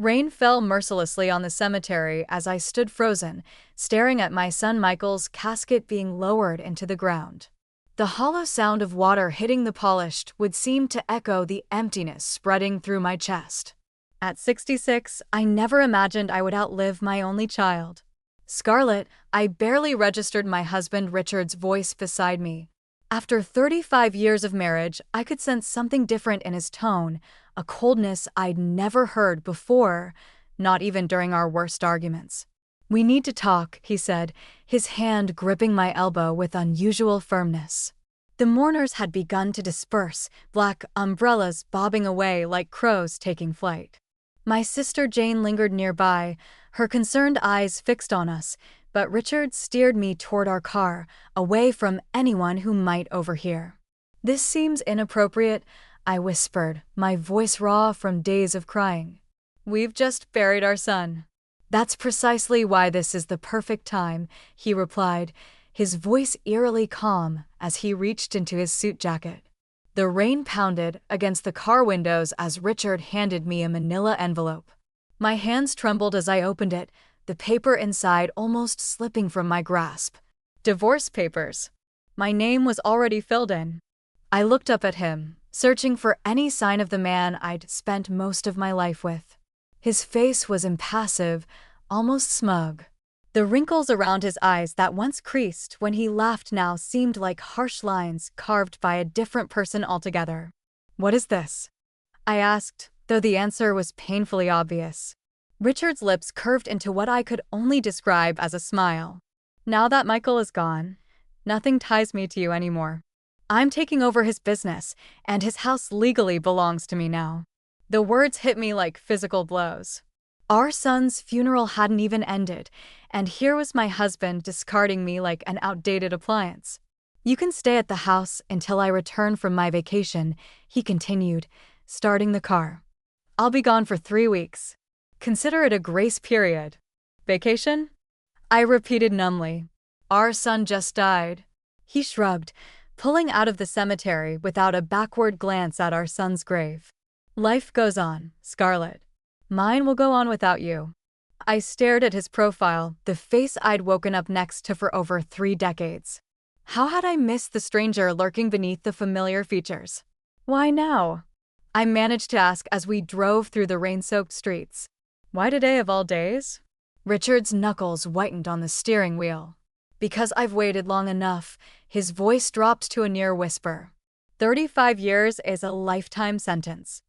Rain fell mercilessly on the cemetery as I stood frozen, staring at my son Michael's casket being lowered into the ground. The hollow sound of water hitting the polished wood seemed to echo the emptiness spreading through my chest. At 66, I never imagined I would outlive my only child. Scarlett, I barely registered my husband Richard's voice beside me. After 35 years of marriage, I could sense something different in his tone, a coldness I'd never heard before, not even during our worst arguments. "We need to talk," he said, his hand gripping my elbow with unusual firmness. The mourners had begun to disperse, black umbrellas bobbing away like crows taking flight. My sister Jane lingered nearby, her concerned eyes fixed on us, but Richard steered me toward our car, away from anyone who might overhear. "This seems inappropriate," I whispered, my voice raw from days of crying. "We've just buried our son." "That's precisely why this is the perfect time," he replied, his voice eerily calm as he reached into his suit jacket. The rain pounded against the car windows as Richard handed me a manila envelope. My hands trembled as I opened it, the paper inside almost slipping from my grasp. Divorce papers. My name was already filled in. I looked up at him, searching for any sign of the man I'd spent most of my life with. His face was impassive, almost smug. The wrinkles around his eyes that once creased when he laughed now seemed like harsh lines carved by a different person altogether. "What is this?" I asked, though the answer was painfully obvious. Richard's lips curved into what I could only describe as a smile. "Now that Michael is gone, nothing ties me to you anymore. I'm taking over his business, and his house legally belongs to me now." The words hit me like physical blows. Our son's funeral hadn't even ended, and here was my husband discarding me like an outdated appliance. "You can stay at the house until I return from my vacation," he continued, starting the car. "I'll be gone for 3 weeks. Consider it a grace period." "Vacation?" I repeated numbly. "Our son just died." He shrugged, pulling out of the cemetery without a backward glance at our son's grave. "Life goes on, Scarlett. Mine will go on without you." I stared at his profile, the face I'd woken up next to for over 3 decades. How had I missed the stranger lurking beneath the familiar features? "Why now?" I managed to ask as we drove through the rain-soaked streets. "Why today of all days?" Richard's knuckles whitened on the steering wheel. "Because I've waited long enough," his voice dropped to a near whisper. 35 years is a lifetime sentence.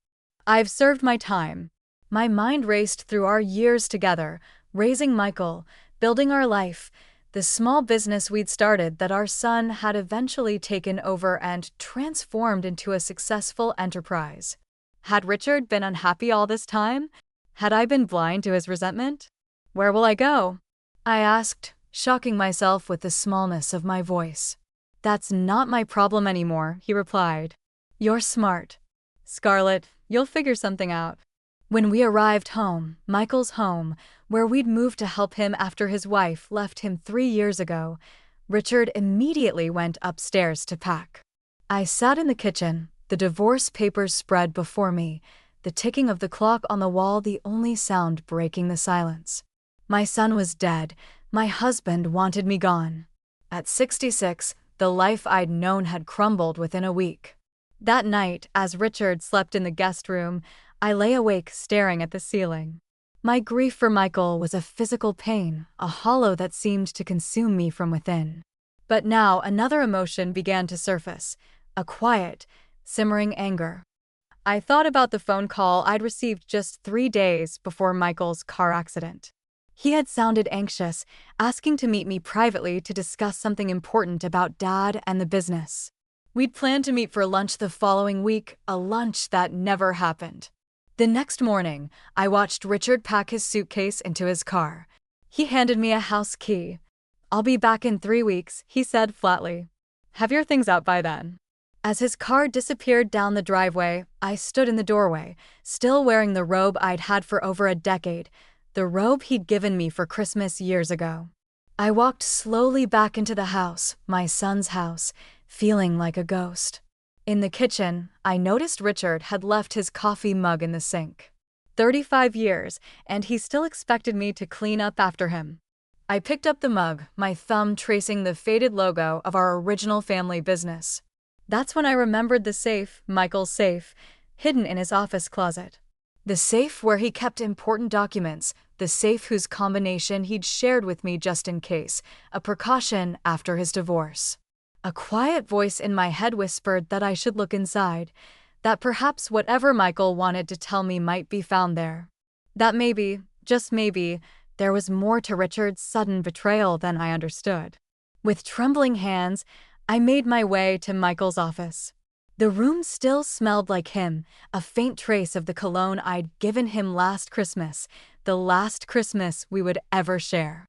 I've served my time. My mind raced through our years together, raising Michael, building our life, the small business we'd started that our son had eventually taken over and transformed into a successful enterprise. Had Richard been unhappy all this time? Had I been blind to his resentment? "Where will I go?" I asked, shocking myself with the smallness of my voice. "That's not my problem anymore," he replied. "You're smart. Scarlett, you'll figure something out." When we arrived home, Michael's home, where we'd moved to help him after his wife left him 3 years ago, Richard immediately went upstairs to pack. I sat in the kitchen, the divorce papers spread before me, the ticking of the clock on the wall the only sound breaking the silence. My son was dead. My husband wanted me gone. At 66, the life I'd known had crumbled within a week. That night, as Richard slept in the guest room, I lay awake staring at the ceiling. My grief for Michael was a physical pain, a hollow that seemed to consume me from within. But now another emotion began to surface, a quiet, simmering anger. I thought about the phone call I'd received just 3 days before Michael's car accident. He had sounded anxious, asking to meet me privately to discuss something important about Dad and the business. We'd planned to meet for lunch the following week, a lunch that never happened. The next morning, I watched Richard pack his suitcase into his car. He handed me a house key. "I'll be back in 3 weeks," he said flatly. "Have your things out by then." As his car disappeared down the driveway, I stood in the doorway, still wearing the robe I'd had for over a decade, the robe he'd given me for Christmas years ago. I walked slowly back into the house, my son's house, feeling like a ghost. In the kitchen, I noticed Richard had left his coffee mug in the sink. 35 years, and he still expected me to clean up after him. I picked up the mug, my thumb tracing the faded logo of our original family business. That's when I remembered the safe, Michael's safe, hidden in his office closet. The safe where he kept important documents, the safe whose combination he'd shared with me just in case, a precaution after his divorce. A quiet voice in my head whispered that I should look inside, that perhaps whatever Michael wanted to tell me might be found there. That maybe, just maybe, there was more to Richard's sudden betrayal than I understood. With trembling hands, I made my way to Michael's office. The room still smelled like him, a faint trace of the cologne I'd given him last Christmas, the last Christmas we would ever share.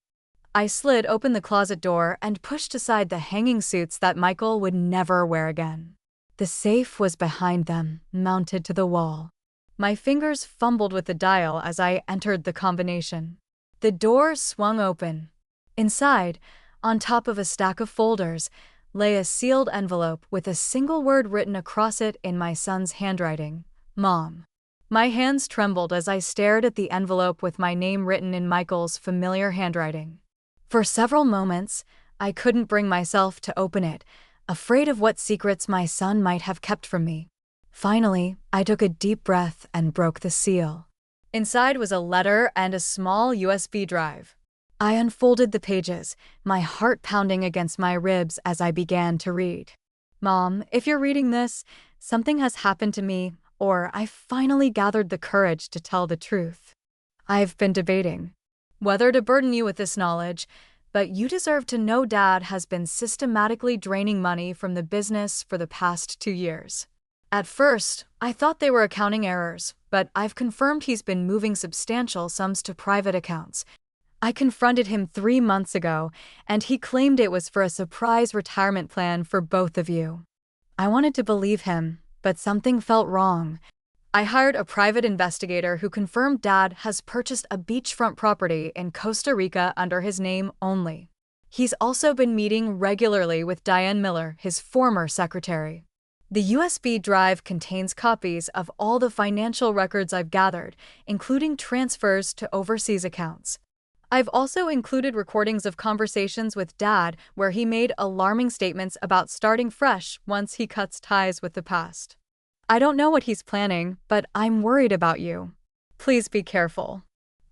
I slid open the closet door and pushed aside the hanging suits that Michael would never wear again. The safe was behind them, mounted to the wall. My fingers fumbled with the dial as I entered the combination. The door swung open. Inside, on top of a stack of folders, lay a sealed envelope with a single word written across it in my son's handwriting, Mom. My hands trembled as I stared at the envelope with my name written in Michael's familiar handwriting. For several moments, I couldn't bring myself to open it, afraid of what secrets my son might have kept from me. Finally, I took a deep breath and broke the seal. Inside was a letter and a small USB drive. I unfolded the pages, my heart pounding against my ribs as I began to read. Mom, if you're reading this, something has happened to me, or I finally gathered the courage to tell the truth. I've been debating whether to burden you with this knowledge, but you deserve to know Dad has been systematically draining money from the business for the past 2 years. At first, I thought they were accounting errors, but I've confirmed he's been moving substantial sums to private accounts. I confronted him 3 months ago, and he claimed it was for a surprise retirement plan for both of you. I wanted to believe him, but something felt wrong. I hired a private investigator who confirmed Dad has purchased a beachfront property in Costa Rica under his name only. He's also been meeting regularly with Diane Miller, his former secretary. The USB drive contains copies of all the financial records I've gathered, including transfers to overseas accounts. I've also included recordings of conversations with Dad where he made alarming statements about starting fresh once he cuts ties with the past. I don't know what he's planning, but I'm worried about you. Please be careful.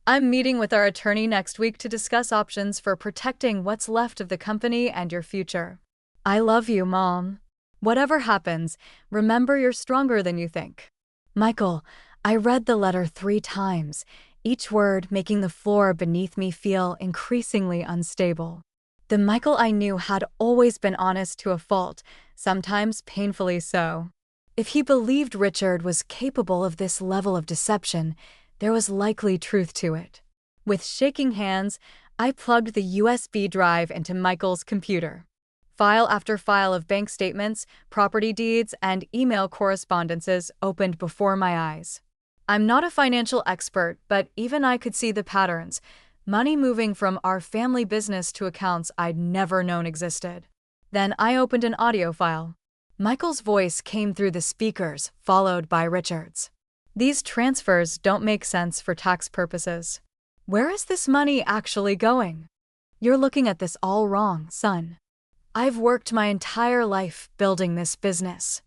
I'm meeting with our attorney next week to discuss options for protecting what's left of the company and your future. I love you, Mom. Whatever happens, remember you're stronger than you think. Michael, I read the letter 3 times, each word making the floor beneath me feel increasingly unstable. The Michael I knew had always been honest to a fault, sometimes painfully so. If he believed Richard was capable of this level of deception, there was likely truth to it. With shaking hands, I plugged the USB drive into Michael's computer. File after file of bank statements, property deeds, and email correspondences opened before my eyes. I'm not a financial expert, but even I could see the patterns, money moving from our family business to accounts I'd never known existed. Then I opened an audio file. Michael's voice came through the speakers, followed by Richard's. These transfers don't make sense for tax purposes. Where is this money actually going? You're looking at this all wrong, son. I've worked my entire life building this business.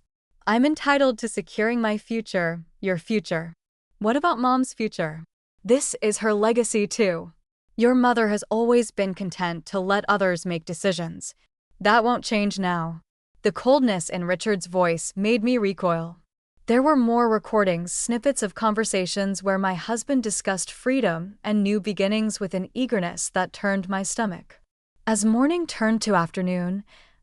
I'm entitled to securing my future, your future. What about Mom's future? This is her legacy too. Your mother has always been content to let others make decisions. That won't change now. The coldness in Richard's voice made me recoil. There were more recordings, snippets of conversations where my husband discussed freedom and new beginnings with an eagerness that turned my stomach. As morning turned to afternoon,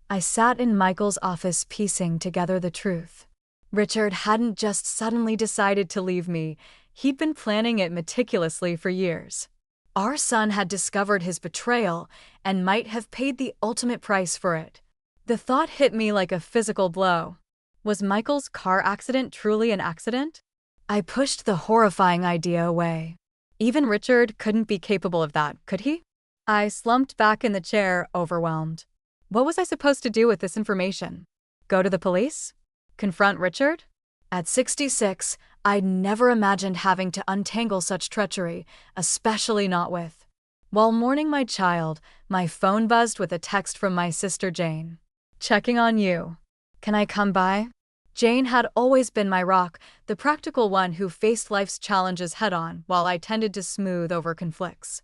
I sat in Michael's office piecing together the truth. Richard hadn't just suddenly decided to leave me, he'd been planning it meticulously for years. Our son had discovered his betrayal and might have paid the ultimate price for it. The thought hit me like a physical blow. Was Michael's car accident truly an accident? I pushed the horrifying idea away. Even Richard couldn't be capable of that, could he? I slumped back in the chair, overwhelmed. What was I supposed to do with this information? Go to the police? Confront Richard? At 66, I'd never imagined having to untangle such treachery, especially not with. While mourning my child, my phone buzzed with a text from my sister Jane. "Checking on you. Can I come by?" Jane had always been my rock, the practical one who faced life's challenges head-on while I tended to smooth over conflicts.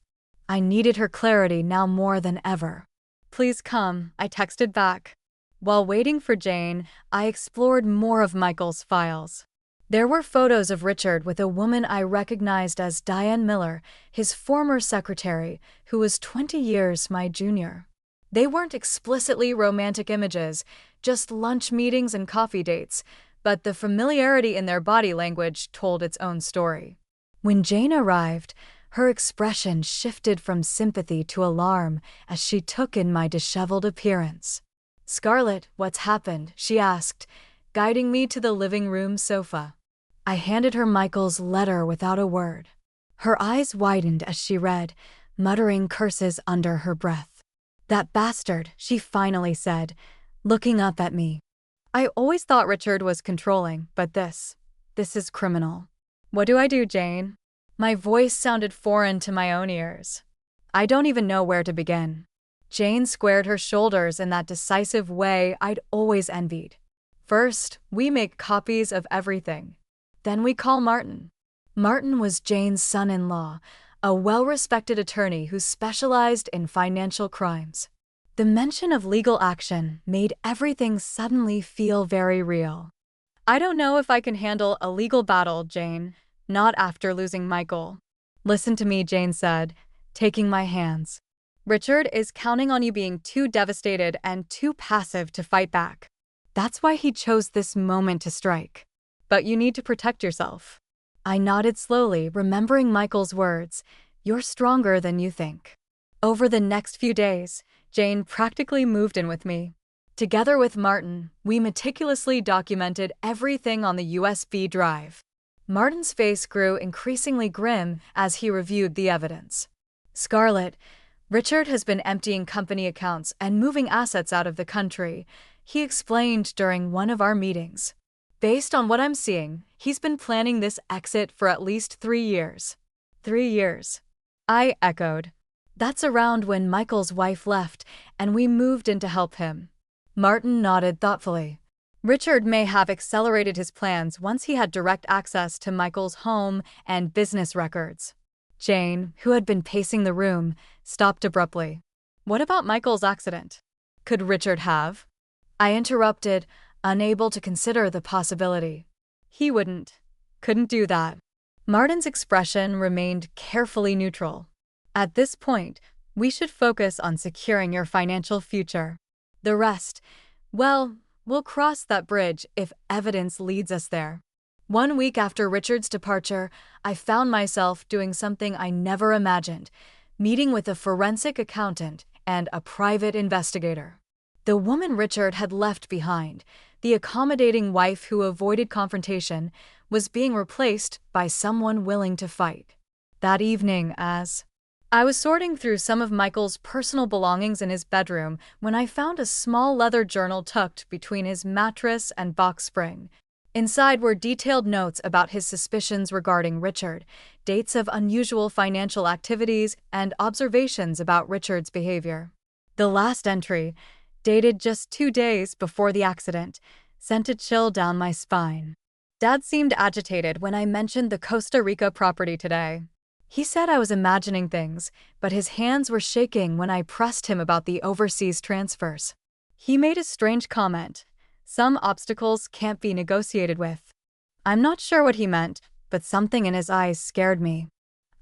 I needed her clarity now more than ever. "Please come," I texted back. While waiting for Jane, I explored more of Michael's files. There were photos of Richard with a woman I recognized as Diane Miller, his former secretary, who was 20 years my junior. They weren't explicitly romantic images, just lunch meetings and coffee dates, but the familiarity in their body language told its own story. When Jane arrived, her expression shifted from sympathy to alarm as she took in my disheveled appearance. "Scarlett, what's happened?" she asked, guiding me to the living room sofa. I handed her Michael's letter without a word. Her eyes widened as she read, muttering curses under her breath. "That bastard," she finally said, looking up at me. "I always thought Richard was controlling, but this is criminal." "What do I do, Jane?" My voice sounded foreign to my own ears. "I don't even know where to begin." Jane squared her shoulders in that decisive way I'd always envied. "First, we make copies of everything. Then we call Martin." Martin was Jane's son-in-law, a well-respected attorney who specialized in financial crimes. The mention of legal action made everything suddenly feel very real. "I don't know if I can handle a legal battle, Jane, not after losing Michael." "Listen to me," Jane said, taking my hands. "Richard is counting on you being too devastated and too passive to fight back. That's why he chose this moment to strike. But you need to protect yourself." I nodded slowly, remembering Michael's words, "You're stronger than you think." Over the next few days, Jane practically moved in with me. Together with Martin, we meticulously documented everything on the USB drive. Martin's face grew increasingly grim as he reviewed the evidence. "Scarlett, Richard has been emptying company accounts and moving assets out of the country," he explained during one of our meetings. "Based on what I'm seeing, he's been planning this exit for at least 3 years." 3 years. I echoed. "That's around when Michael's wife left and we moved in to help him." Martin nodded thoughtfully. "Richard may have accelerated his plans once he had direct access to Michael's home and business records." Jane, who had been pacing the room, stopped abruptly. "What about Michael's accident? Could Richard have?" I interrupted, unable to consider the possibility. "He couldn't do that." Martin's expression remained carefully neutral. "At this point, we should focus on securing your financial future. The rest, well, we'll cross that bridge if evidence leads us there." 1 week after Richard's departure, I found myself doing something I never imagined, meeting with a forensic accountant and a private investigator. The woman Richard had left behind, the accommodating wife who avoided confrontation, was being replaced by someone willing to fight. That evening, as I was sorting through some of Michael's personal belongings in his bedroom when I found a small leather journal tucked between his mattress and box spring. Inside were detailed notes about his suspicions regarding Richard, dates of unusual financial activities, and observations about Richard's behavior. The last entry, dated just 2 days before the accident, sent a chill down my spine. "Dad seemed agitated when I mentioned the Costa Rica property today. He said I was imagining things, but his hands were shaking when I pressed him about the overseas transfers. He made a strange comment. Some obstacles can't be negotiated with." I'm not sure what he meant, but something in his eyes scared me.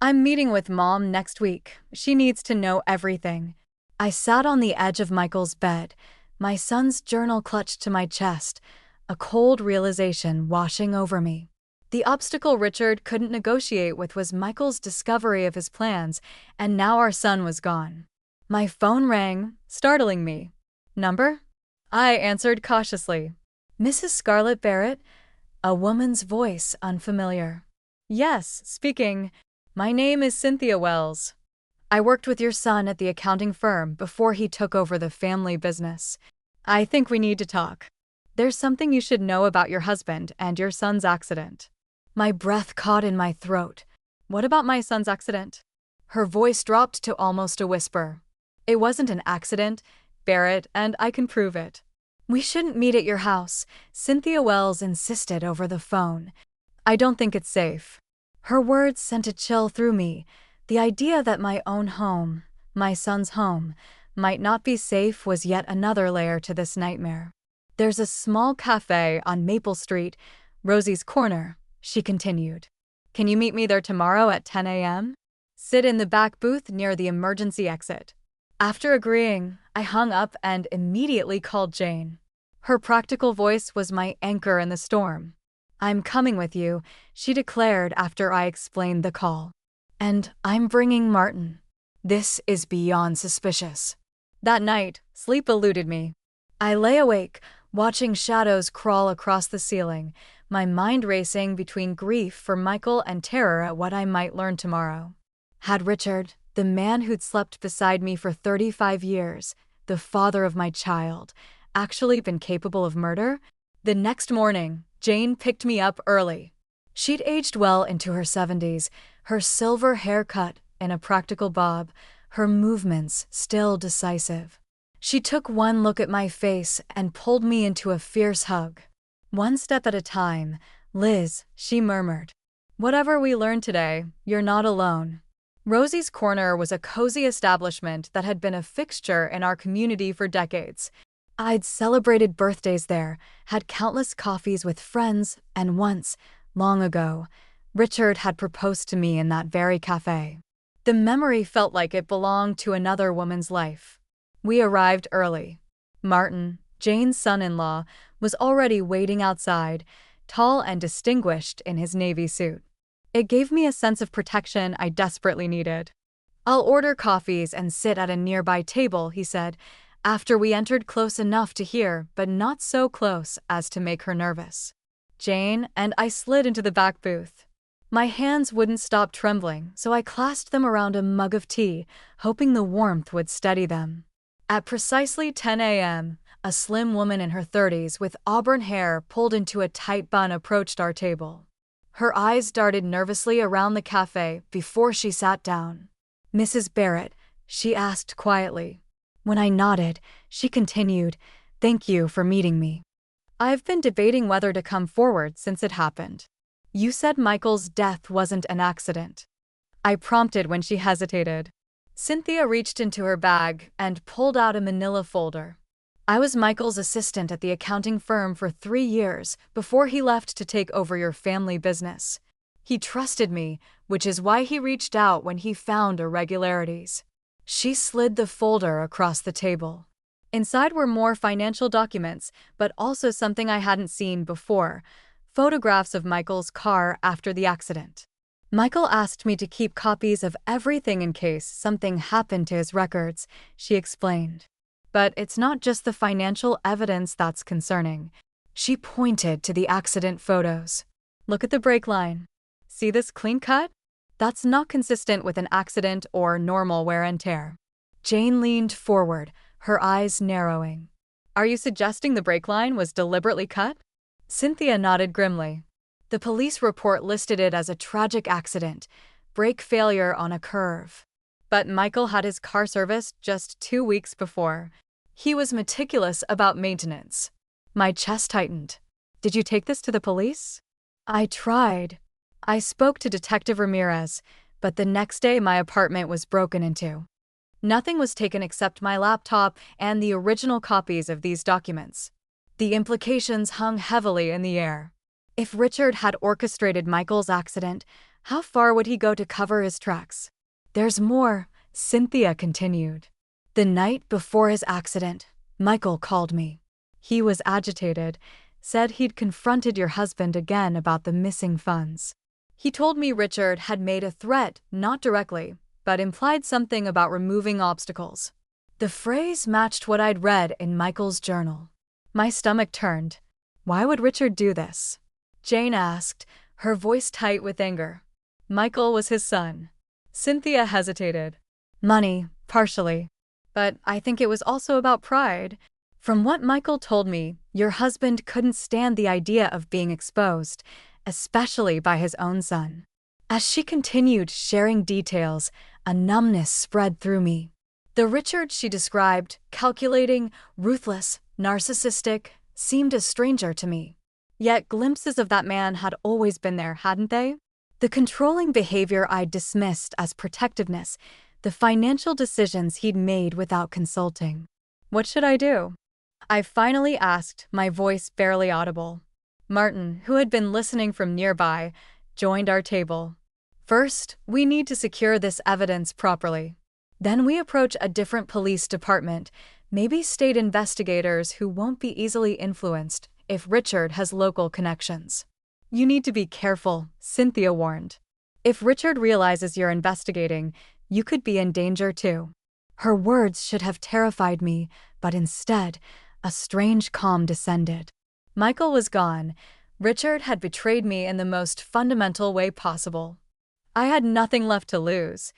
"I'm meeting with Mom next week. She needs to know everything." I sat on the edge of Michael's bed, my son's journal clutched to my chest, a cold realization washing over me. The obstacle Richard couldn't negotiate with was Michael's discovery of his plans, and now our son was gone. My phone rang, startling me. "Number?" I answered cautiously. "Mrs. Scarlett Barrett?" A woman's voice unfamiliar. "Yes, speaking. My name is Cynthia Wells. I worked with your son at the accounting firm before he took over the family business. I think we need to talk. There's something you should know about your husband and your son's accident." My breath caught in my throat. What about my son's accident? Her voice dropped to almost a whisper. It wasn't an accident, Barrett, and I can prove it. We shouldn't meet at your house, Cynthia Wells insisted over the phone. I don't think it's safe. Her words sent a chill through me. The idea that my own home, my son's home, might not be safe was yet another layer to this nightmare. There's a small cafe on Maple Street, Rosie's Corner, she continued. Can you meet me there tomorrow at 10 a.m.? Sit in the back booth near the emergency exit. After agreeing, I hung up and immediately called Jane. Her practical voice was my anchor in the storm. I'm coming with you, she declared after I explained the call. And I'm bringing Martin. This is beyond suspicious. That night, sleep eluded me. I lay awake, watching shadows crawl across the ceiling, my mind racing between grief for Michael and terror at what I might learn tomorrow. Had Richard, the man who'd slept beside me for 35 years, the father of my child, actually been capable of murder? The next morning, Jane picked me up early. She'd aged well into her 70s, her silver hair cut in a practical bob, her movements still decisive. She took one look at my face and pulled me into a fierce hug. One step at a time, Liz, she murmured. Whatever we learned today, you're not alone. Rosie's Corner was a cozy establishment that had been a fixture in our community for decades. I'd celebrated birthdays there, had countless coffees with friends, and once, long ago, Richard had proposed to me in that very cafe. The memory felt like it belonged to another woman's life. We arrived early. Martin, Jane's son-in-law, was already waiting outside, tall and distinguished in his navy suit. It gave me a sense of protection I desperately needed. I'll order coffees and sit at a nearby table, he said, after we entered close enough to hear, but not so close as to make her nervous. Jane and I slid into the back booth. My hands wouldn't stop trembling, so I clasped them around a mug of tea, hoping the warmth would steady them. At precisely 10 a.m., a slim woman in her 30s with auburn hair pulled into a tight bun approached our table. Her eyes darted nervously around the cafe before she sat down. Mrs. Barrett, she asked quietly. When I nodded, she continued, "Thank you for meeting me. I've been debating whether to come forward since it happened. You said Michael's death wasn't an accident." I prompted when she hesitated. Cynthia reached into her bag and pulled out a manila folder. I was Michael's assistant at the accounting firm for 3 years before he left to take over your family business. He trusted me, which is why he reached out when he found irregularities. She slid the folder across the table. Inside were more financial documents, but also something I hadn't seen before, photographs of Michael's car after the accident. Michael asked me to keep copies of everything in case something happened to his records, she explained. But it's not just the financial evidence that's concerning. She pointed to the accident photos. Look at the brake line. See this clean cut? That's not consistent with an accident or normal wear and tear. Jane leaned forward, her eyes narrowing. Are you suggesting the brake line was deliberately cut? Cynthia nodded grimly. The police report listed it as a tragic accident, brake failure on a curve. But Michael had his car serviced just 2 weeks before. He was meticulous about maintenance. My chest tightened. Did you take this to the police? I tried. I spoke to Detective Ramirez, but the next day my apartment was broken into. Nothing was taken except my laptop and the original copies of these documents. The implications hung heavily in the air. If Richard had orchestrated Michael's accident, how far would he go to cover his tracks? There's more, Cynthia continued. The night before his accident, Michael called me. He was agitated, said he'd confronted your husband again about the missing funds. He told me Richard had made a threat, not directly, but implied something about removing obstacles. The phrase matched what I'd read in Michael's journal. My stomach turned. Why would Richard do this? Jane asked, her voice tight with anger. Michael was his son. Cynthia hesitated. Money, partially. But I think it was also about pride. From what Michael told me, your husband couldn't stand the idea of being exposed, especially by his own son. As she continued sharing details, a numbness spread through me. The Richard she described, calculating, ruthless, narcissistic, seemed a stranger to me. Yet glimpses of that man had always been there, hadn't they? The controlling behavior I'd dismissed as protectiveness, the financial decisions he'd made without consulting. What should I do? I finally asked, my voice barely audible. Martin, who had been listening from nearby, joined our table. First, we need to secure this evidence properly. Then we approach a different police department, maybe state investigators who won't be easily influenced if Richard has local connections. You need to be careful, Cynthia warned. If Richard realizes you're investigating, you could be in danger too. Her words should have terrified me, but instead, a strange calm descended. Michael was gone. Richard had betrayed me in the most fundamental way possible. I had nothing left to lose.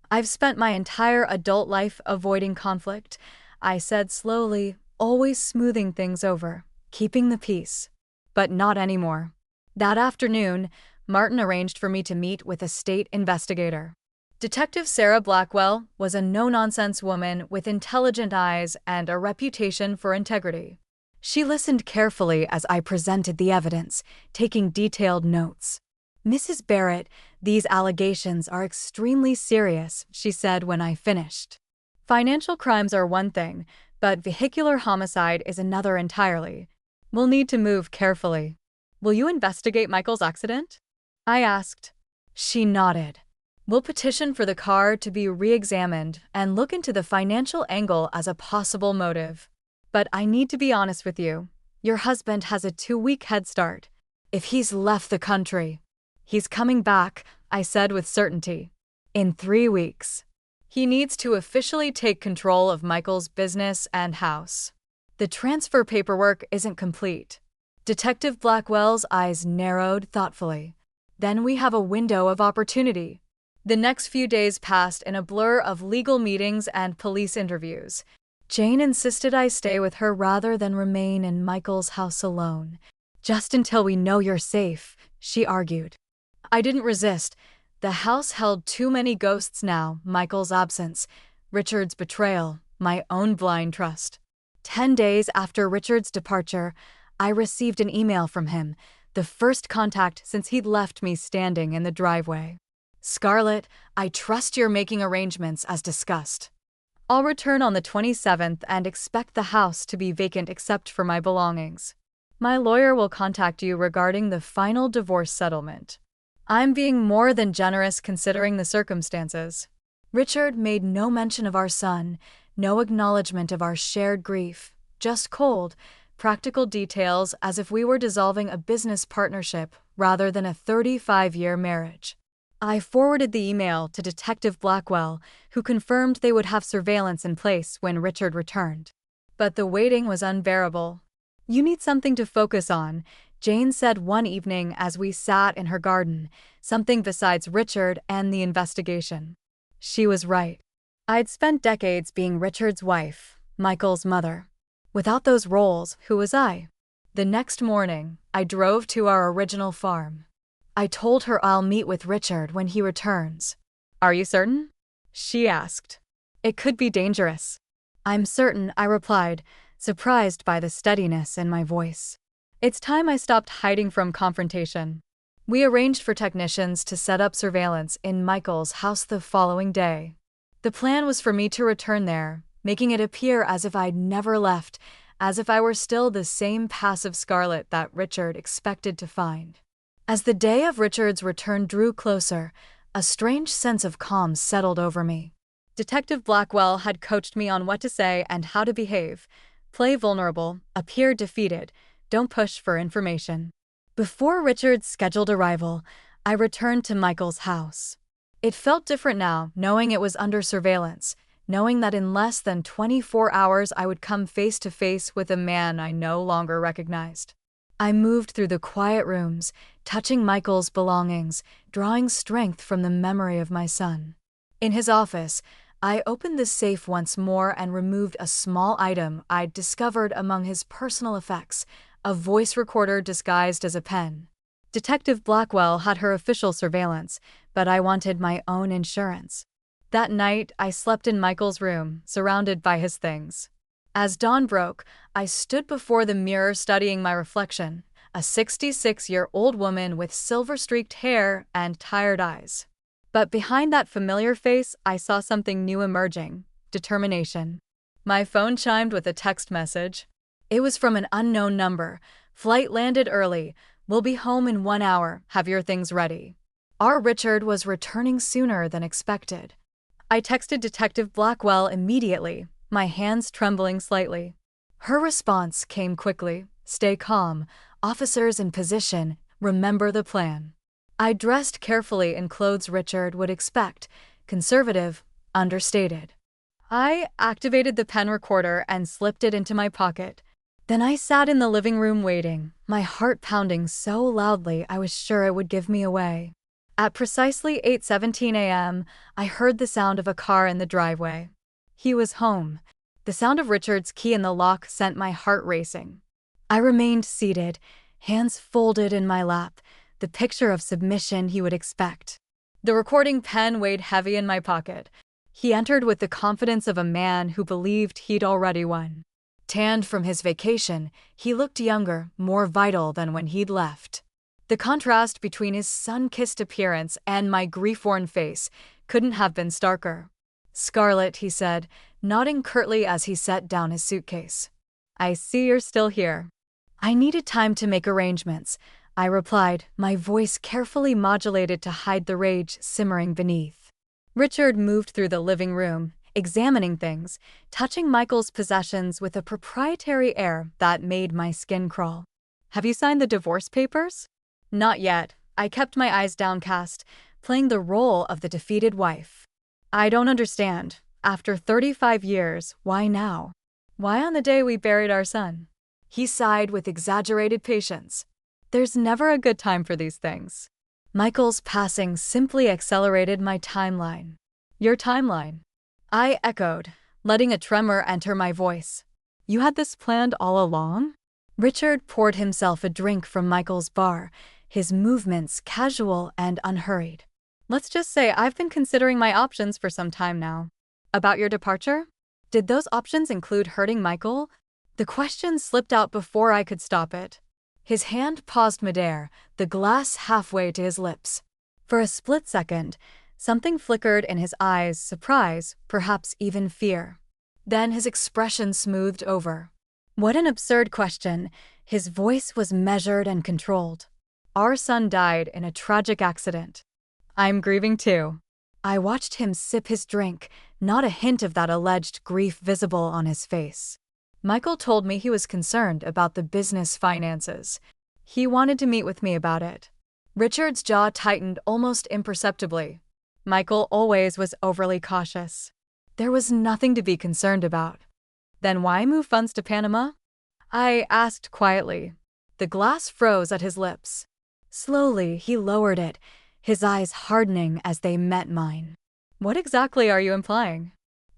I've spent my entire adult life avoiding conflict, I said slowly, always smoothing things over, keeping the peace. But not anymore. That afternoon, Martin arranged for me to meet with a state investigator. Detective Sarah Blackwell was a no-nonsense woman with intelligent eyes and a reputation for integrity. She listened carefully as I presented the evidence, taking detailed notes. Mrs. Barrett, these allegations are extremely serious, she said when I finished. Financial crimes are one thing, but vehicular homicide is another entirely. We'll need to move carefully. Will you investigate Michael's accident? I asked. She nodded. We'll petition for the car to be re-examined and look into the financial angle as a possible motive. But I need to be honest with you. Your husband has a 2-week head start. If he's left the country, he's coming back, I said with certainty. In 3 weeks. He needs to officially take control of Michael's business and house. The transfer paperwork isn't complete. Detective Blackwell's eyes narrowed thoughtfully. Then we have a window of opportunity. The next few days passed in a blur of legal meetings and police interviews. Jane insisted I stay with her rather than remain in Michael's house alone. Just until we know you're safe, she argued. I didn't resist. The house held too many ghosts now, Michael's absence, Richard's betrayal, my own blind trust. 10 days after Richard's departure, I received an email from him, the first contact since he'd left me standing in the driveway. Scarlett, I trust you're making arrangements as discussed. I'll return on the 27th and expect the house to be vacant except for my belongings. My lawyer will contact you regarding the final divorce settlement. I'm being more than generous considering the circumstances. Richard made no mention of our son, no acknowledgement of our shared grief, just cold, practical details as if we were dissolving a business partnership rather than a 35-year marriage. I forwarded the email to Detective Blackwell, who confirmed they would have surveillance in place when Richard returned. But the waiting was unbearable. You need something to focus on, Jane said one evening as we sat in her garden, something besides Richard and the investigation. She was right. I'd spent decades being Richard's wife, Michael's mother. Without those roles, who was I? The next morning, I drove to our original farm. I told her I'll meet with Richard when he returns. Are you certain? She asked. It could be dangerous. I'm certain, I replied, surprised by the steadiness in my voice. It's time I stopped hiding from confrontation. We arranged for technicians to set up surveillance in Michael's house the following day. The plan was for me to return there, making it appear as if I'd never left, as if I were still the same passive Scarlett that Richard expected to find. As the day of Richard's return drew closer, a strange sense of calm settled over me. Detective Blackwell had coached me on what to say and how to behave. Play vulnerable, appear defeated, don't push for information. Before Richard's scheduled arrival, I returned to Michael's house. It felt different now, knowing it was under surveillance, knowing that in less than 24 hours I would come face to face with a man I no longer recognized. I moved through the quiet rooms, touching Michael's belongings, drawing strength from the memory of my son. In his office, I opened the safe once more and removed a small item I'd discovered among his personal effects, a voice recorder disguised as a pen. Detective Blackwell had her official surveillance, but I wanted my own insurance. That night, I slept in Michael's room, surrounded by his things. As dawn broke, I stood before the mirror studying my reflection, a 66-year-old woman with silver-streaked hair and tired eyes. But behind that familiar face, I saw something new emerging: determination. My phone chimed with a text message. It was from an unknown number. "Flight landed early. We'll be home in 1 hour. Have your things ready." Our Richard was returning sooner than expected. I texted Detective Blackwell immediately, my hands trembling slightly. Her response came quickly: "Stay calm. Officers in position. Remember the plan." I dressed carefully in clothes Richard would expect: conservative, understated. I activated the pen recorder and slipped it into my pocket. Then I sat in the living room waiting, my heart pounding so loudly I was sure it would give me away. At precisely 8:17 a.m., I heard the sound of a car in the driveway. He was home. The sound of Richard's key in the lock sent my heart racing. I remained seated, hands folded in my lap, the picture of submission he would expect. The recording pen weighed heavy in my pocket. He entered with the confidence of a man who believed he'd already won. Tanned from his vacation, he looked younger, more vital than when he'd left. The contrast between his sun-kissed appearance and my grief-worn face couldn't have been starker. "Scarlett," he said, nodding curtly as he set down his suitcase. "I see you're still here." "I needed time to make arrangements," I replied, my voice carefully modulated to hide the rage simmering beneath. Richard moved through the living room, examining things, touching Michael's possessions with a proprietary air that made my skin crawl. "Have you signed the divorce papers?" "Not yet." I kept my eyes downcast, playing the role of the defeated wife. "I don't understand. After 35 years, why now? Why on the day we buried our son?" He sighed with exaggerated patience. "There's never a good time for these things." Michael's passing simply accelerated my timeline. "Your timeline?" I echoed, letting a tremor enter my voice. "You had this planned all along?" Richard poured himself a drink from Michael's bar, his movements casual and unhurried. "Let's just say I've been considering my options for some time now." "About your departure? Did those options include hurting Michael?" The question slipped out before I could stop it. His hand paused midair, the glass halfway to his lips. For a split second, something flickered in his eyes: surprise, perhaps even fear. Then his expression smoothed over. "What an absurd question." His voice was measured and controlled. "Our son died in a tragic accident." "I'm grieving too." I watched him sip his drink, not a hint of that alleged grief visible on his face. "Michael told me he was concerned about the business finances. He wanted to meet with me about it." Richard's jaw tightened almost imperceptibly. Michael always was overly cautious. There was nothing to be concerned about. "Then why move funds to Panama?" I asked quietly. The glass froze at his lips. Slowly, he lowered it, his eyes hardening as they met mine. "What exactly are you implying?"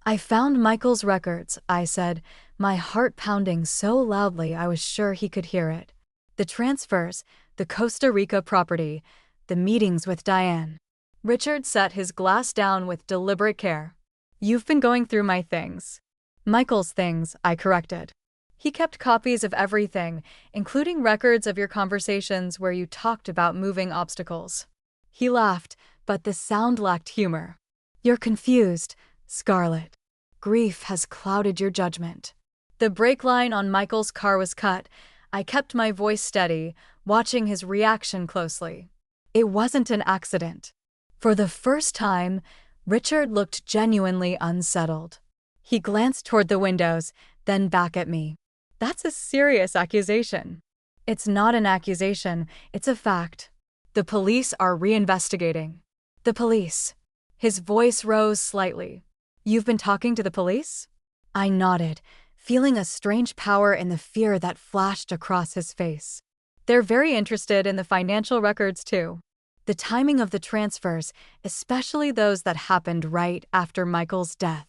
"I found Michael's records," I said, my heart pounding so loudly I was sure he could hear it. "The transfers, the Costa Rica property, the meetings with Diane." Richard set his glass down with deliberate care. "You've been going through my things." "Michael's things," I corrected. "He kept copies of everything, including records of your conversations where you talked about moving obstacles." He laughed, but the sound lacked humor. "You're confused, Scarlett. Grief has clouded your judgment." The brake line on Michael's car was cut. I kept my voice steady, watching his reaction closely. It wasn't an accident. For the first time, Richard looked genuinely unsettled. He glanced toward the windows, then back at me. "That's a serious accusation." "It's not an accusation, it's a fact. The police are reinvestigating." "The police?" His voice rose slightly. "You've been talking to the police?" I nodded, feeling a strange power in the fear that flashed across his face. "They're very interested in the financial records too. The timing of the transfers, especially those that happened right after Michael's death."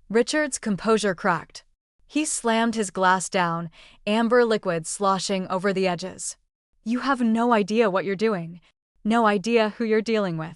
Richard's composure cracked. He slammed his glass down, amber liquid sloshing over the edges. You have no idea what you're doing. No idea who you're dealing with.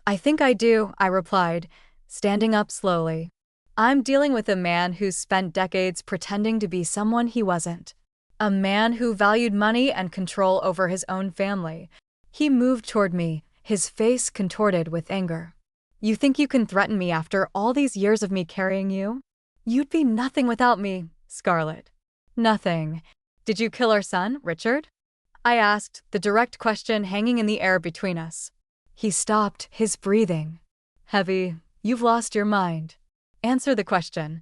I think I do, I replied, standing up slowly. I'm dealing with a man who's spent decades pretending to be someone he wasn't. A man who valued money and control over his own family. He moved toward me, his face contorted with anger. You think you can threaten me after all these years of me carrying you? You'd be nothing without me, Scarlett. Nothing. Did you kill our son, Richard? I asked, the direct question hanging in the air between us. He stopped, his breathing heavy. You've lost your mind. Answer the question.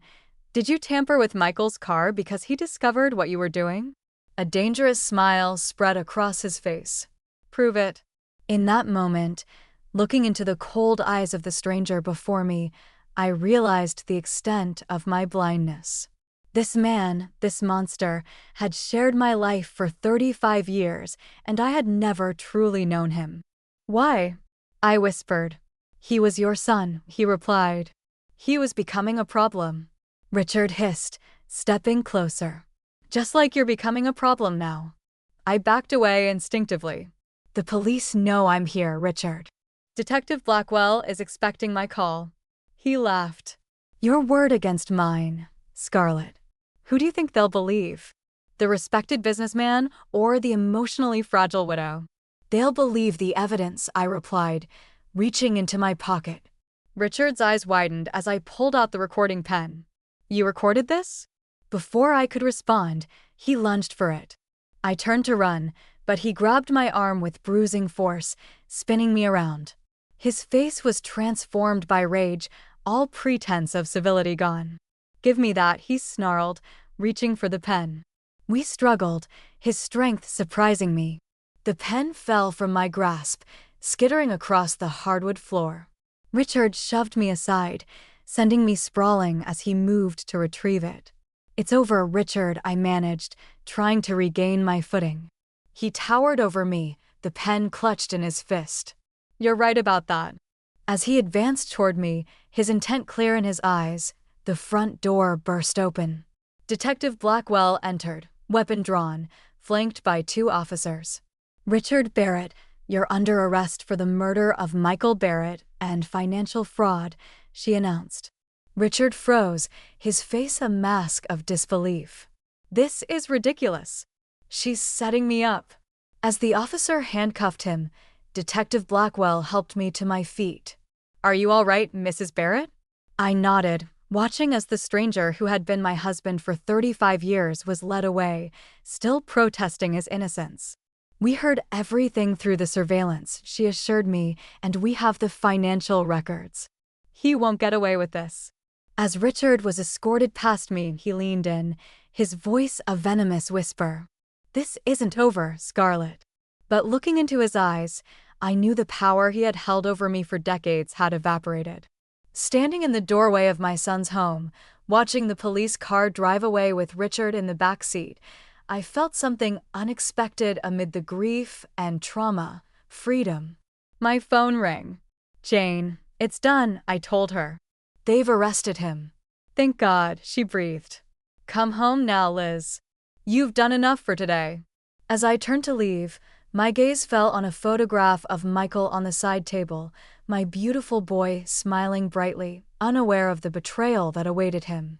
Did you tamper with Michael's car because he discovered what you were doing? A dangerous smile spread across his face. Prove it. In that moment, looking into the cold eyes of the stranger before me, I realized the extent of my blindness. This man, this monster, had shared my life for 35 years, and I had never truly known him. Why? I whispered. He was your son, he replied. He was becoming a problem. Richard hissed, stepping closer. Just like you're becoming a problem now. I backed away instinctively. The police know I'm here, Richard. Detective Blackwell is expecting my call. He laughed. Your word against mine, Scarlett. Who do you think they'll believe? The respected businessman or the emotionally fragile widow? They'll believe the evidence, I replied, reaching into my pocket. Richard's eyes widened as I pulled out the recording pen. You recorded this? Before I could respond, he lunged for it. I turned to run, but he grabbed my arm with bruising force, spinning me around. His face was transformed by rage, all pretense of civility gone. Give me that, he snarled, reaching for the pen. We struggled, his strength surprising me. The pen fell from my grasp, skittering across the hardwood floor. Richard shoved me aside, sending me sprawling as he moved to retrieve it. It's over, Richard, I managed, trying to regain my footing. He towered over me, the pen clutched in his fist. You're right about that. As he advanced toward me, his intent clear in his eyes, the front door burst open. Detective Blackwell entered, weapon drawn, flanked by 2 officers. Richard Barrett, you're under arrest for the murder of Michael Barrett and financial fraud, she announced. Richard froze, his face a mask of disbelief. This is ridiculous. She's setting me up. As the officer handcuffed him, Detective Blackwell helped me to my feet. Are you all right, Mrs. Barrett? I nodded, watching as the stranger who had been my husband for 35 years was led away, still protesting his innocence. We heard everything through the surveillance, she assured me, and we have the financial records. He won't get away with this. As Richard was escorted past me, he leaned in, his voice a venomous whisper. This isn't over, Scarlett. But looking into his eyes, I knew the power he had held over me for decades had evaporated. Standing in the doorway of my son's home, watching the police car drive away with Richard in the back seat, I felt something unexpected amid the grief and trauma, freedom. My phone rang. Jane, it's done, I told her. They've arrested him. Thank God, she breathed. Come home now, Liz. You've done enough for today. As I turned to leave, my gaze fell on a photograph of Michael on the side table, my beautiful boy smiling brightly, unaware of the betrayal that awaited him.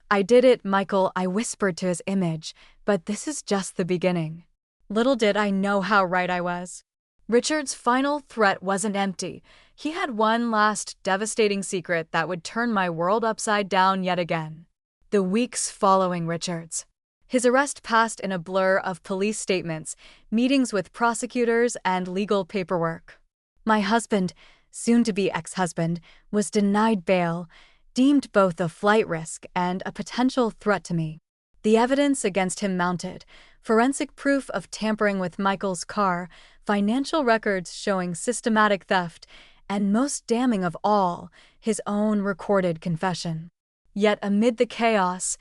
I did it, Michael, I whispered to his image, but this is just the beginning. Little did I know how right I was. Richard's final threat wasn't empty. He had one last devastating secret that would turn my world upside down yet again. The weeks following Richard's. His arrest passed in a blur of police statements, meetings with prosecutors, and legal paperwork. My husband, soon-to-be ex-husband, was denied bail, deemed both a flight risk and a potential threat to me. The evidence against him mounted, forensic proof of tampering with Michael's car, financial records showing systematic theft, and most damning of all, his own recorded confession. Yet amid the chaos,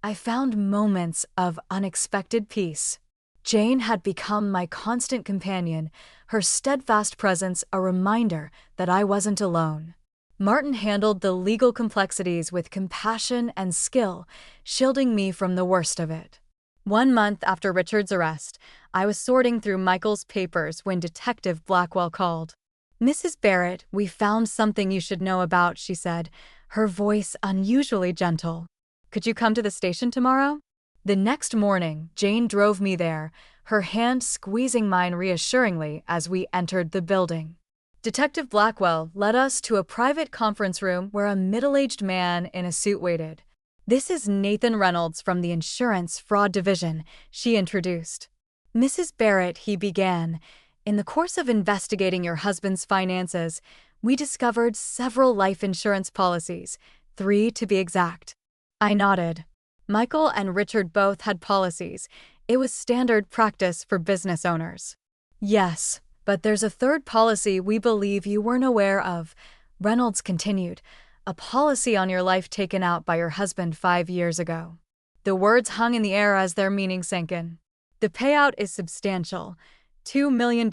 I found moments of unexpected peace. Jane had become my constant companion, her steadfast presence a reminder that I wasn't alone. Martin handled the legal complexities with compassion and skill, shielding me from the worst of it. 1 month after Richard's arrest, I was sorting through Michael's papers when Detective Blackwell called. "Mrs. Barrett, we found something you should know about," she said, her voice unusually gentle. "Could you come to the station tomorrow?" The next morning, Jane drove me there, her hand squeezing mine reassuringly as we entered the building. Detective Blackwell led us to a private conference room where a middle-aged man in a suit waited. "This is Nathan Reynolds from the Insurance Fraud Division," she introduced. "Mrs. Barrett," he began, "in the course of investigating your husband's finances, we discovered several life insurance policies, 3 to be exact." I nodded. Michael and Richard both had policies. It was standard practice for business owners. "Yes, but there's a third policy we believe you weren't aware of," Reynolds continued, "a policy on your life taken out by your husband 5 years ago." The words hung in the air as their meaning sank in. "The payout is substantial. $2 million,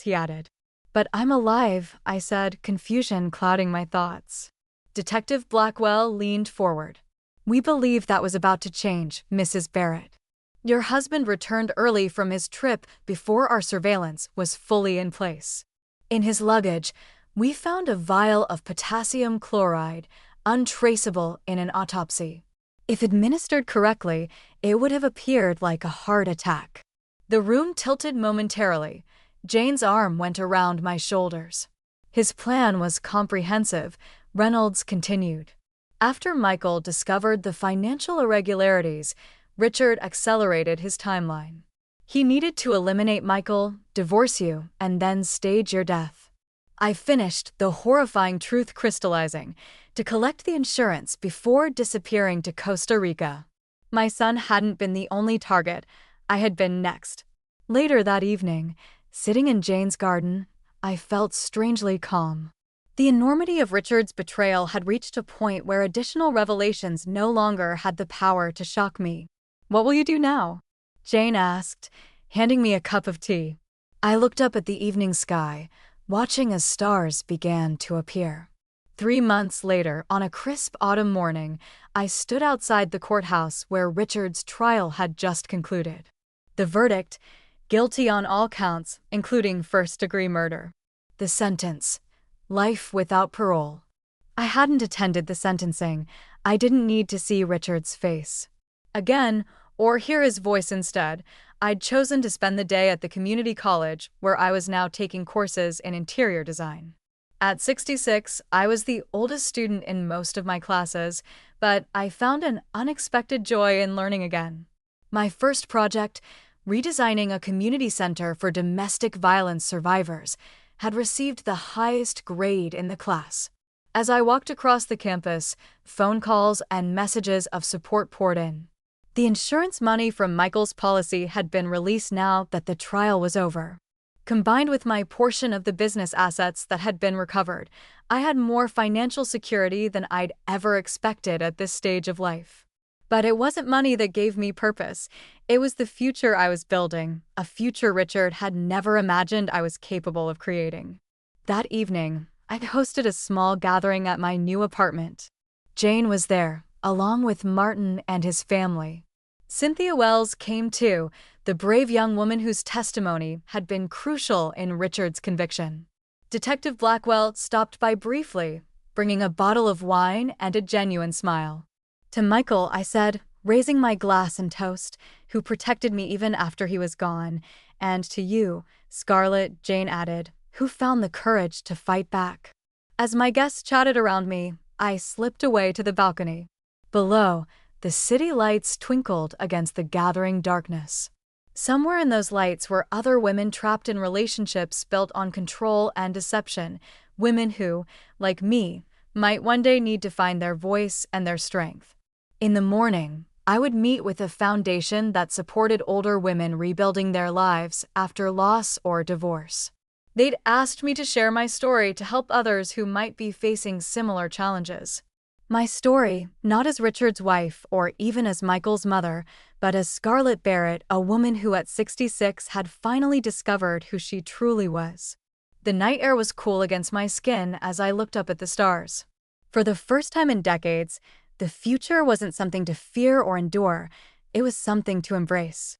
he added. "But I'm alive," I said, confusion clouding my thoughts. Detective Blackwell leaned forward. "We believe that was about to change, Mrs. Barrett. Your husband returned early from his trip before our surveillance was fully in place. In his luggage, we found a vial of potassium chloride, untraceable in an autopsy. If administered correctly, it would have appeared like a heart attack." The room tilted momentarily. Jane's arm went around my shoulders. "His plan was comprehensive," Reynolds continued. "After Michael discovered the financial irregularities, Richard accelerated his timeline. He needed to eliminate Michael, divorce you, and then stage your death. I finished, the horrifying truth crystallizing, to collect the insurance before disappearing to Costa Rica. My son hadn't been the only target. I had been next." Later that evening, sitting in Jane's garden, I felt strangely calm. The enormity of Richard's betrayal had reached a point where additional revelations no longer had the power to shock me. "What will you do now?" Jane asked, handing me a cup of tea. I looked up at the evening sky, watching as stars began to appear. 3 months later, on a crisp autumn morning, I stood outside the courthouse where Richard's trial had just concluded. The verdict: guilty on all counts, including first-degree murder. The sentence: life without parole. I hadn't attended the sentencing. I didn't need to see Richard's face again, or hear his voice instead. I'd chosen to spend the day at the community college, where I was now taking courses in interior design. At 66, I was the oldest student in most of my classes, but I found an unexpected joy in learning again. My first project, redesigning a community center for domestic violence survivors, had received the highest grade in the class. As I walked across the campus, phone calls and messages of support poured in. The insurance money from Michael's policy had been released now that the trial was over. Combined with my portion of the business assets that had been recovered, I had more financial security than I'd ever expected at this stage of life. But it wasn't money that gave me purpose. It was the future I was building, a future Richard had never imagined I was capable of creating. That evening, I'd hosted a small gathering at my new apartment. Jane was there, along with Martin and his family. Cynthia Wells came too, the brave young woman whose testimony had been crucial in Richard's conviction. Detective Blackwell stopped by briefly, bringing a bottle of wine and a genuine smile. "To Michael," I said, raising my glass and toast, "who protected me even after he was gone, and to you, Scarlett," Jane added, "who found the courage to fight back." As my guests chatted around me, I slipped away to the balcony. Below, the city lights twinkled against the gathering darkness. Somewhere in those lights were other women trapped in relationships built on control and deception, women who, like me, might one day need to find their voice and their strength. In the morning, I would meet with a foundation that supported older women rebuilding their lives after loss or divorce. They'd asked me to share my story to help others who might be facing similar challenges. My story, not as Richard's wife or even as Michael's mother, but as Scarlett Barrett, a woman who at 66 had finally discovered who she truly was. The night air was cool against my skin as I looked up at the stars. For the first time in decades, the future wasn't something to fear or endure. It was something to embrace.